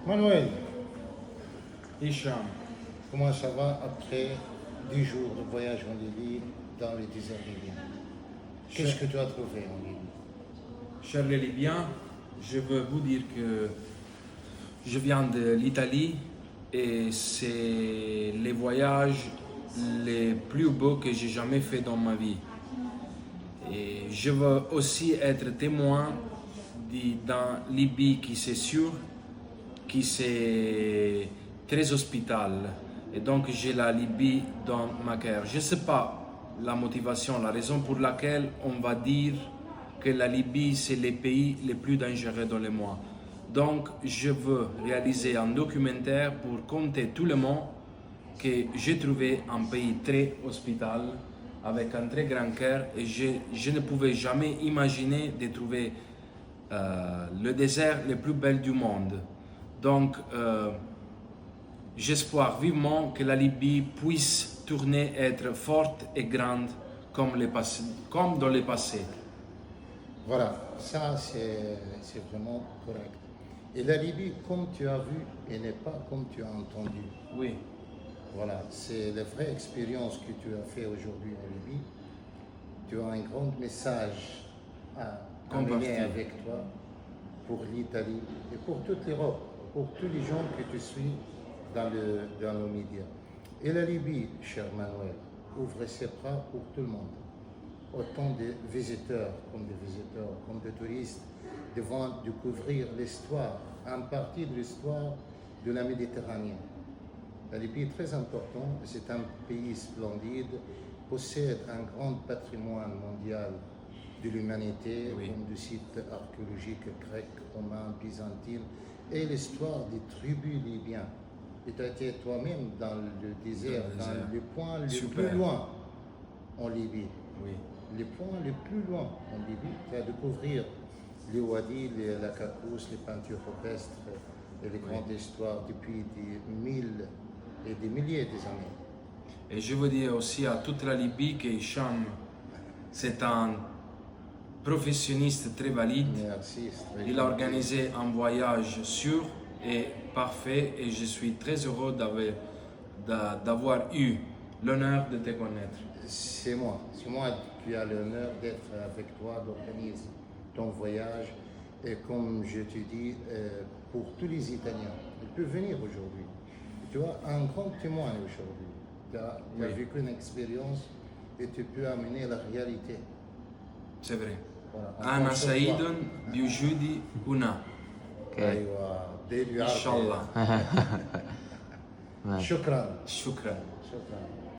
Manuel, Hicham, comment ça va après 10 jours de voyage en Libye, dans le désert libyen? Qu'est-ce que tu as trouvé en Libye? chers les Libyens, je veux vous dire que je viens de l'Italie et c'est les voyages les plus beaux que j'ai jamais fait dans ma vie. Et je veux aussi être témoin d'un Libye qui c'est sûr, qui c'est très hospital. Et donc j'ai la Libye dans ma cœur. Je ne sais pas la motivation, la raison pour laquelle on va dire que la Libye c'est le pays le plus dangereux dans le monde. Donc je veux réaliser un documentaire pour compter tout le monde que j'ai trouvé un pays très hospital avec un très grand cœur et je ne pouvais jamais imaginer de trouver le désert le plus bel du monde. Donc j'espère vivement que la Libye puisse tourner, être forte et grande comme dans le passé. Voilà, ça c'est vraiment correct. Et la Libye, comme tu as vu, et n'est pas comme tu as entendu. Oui, Voilà, c'est la vraie expérience que tu as fait aujourd'hui en Libye. Tu as un grand message à Compartir. amener avec toi pour l'Italie et pour toute l'Europe, pour tous les gens que tu suis dans nos médias. Et la Libye, cher Manuel, ouvre ses bras pour tout le monde. Autant de visiteurs, comme de touristes, devant découvrir l'histoire, en partie de l'histoire de la Méditerranée. La Libye est très importante, c'est un pays splendide, possède un grand patrimoine mondial de l'humanité, Oui. comme des sites archéologiques grecs, romains, byzantines, et l'histoire des tribus libyens. Et tu as été toi-même dans le désert, Dans le désert. dans le point le Super. plus loin en Libye. oui. Le point le plus loin en Libye, tu vas découvrir les wadis, la cacous, les peintures rupestres et les grandes histoires depuis des milles et des milliers d'années. Et je veux dire aussi à toute la Libye que Hicham, c'est un professionniste très valide. Merci. c'est très Il a gentil. organisé un voyage sûr et parfait et je suis très heureux d'avoir eu l'honneur de te connaître. C'est moi qui ai l'honneur d'être avec toi, d'organiser ton voyage. Et comme je te dis, pour tous les Italiens, ils peuvent venir aujourd'hui. Tu as un grand témoin aujourd'hui. Tu as Oui. vécu une expérience et tu peux amener la réalité. C'est vrai. Voilà. أنا سعيد بوجودي هنا أيوة. دير إن شاء الله. شكرا. شكرا. شكرا.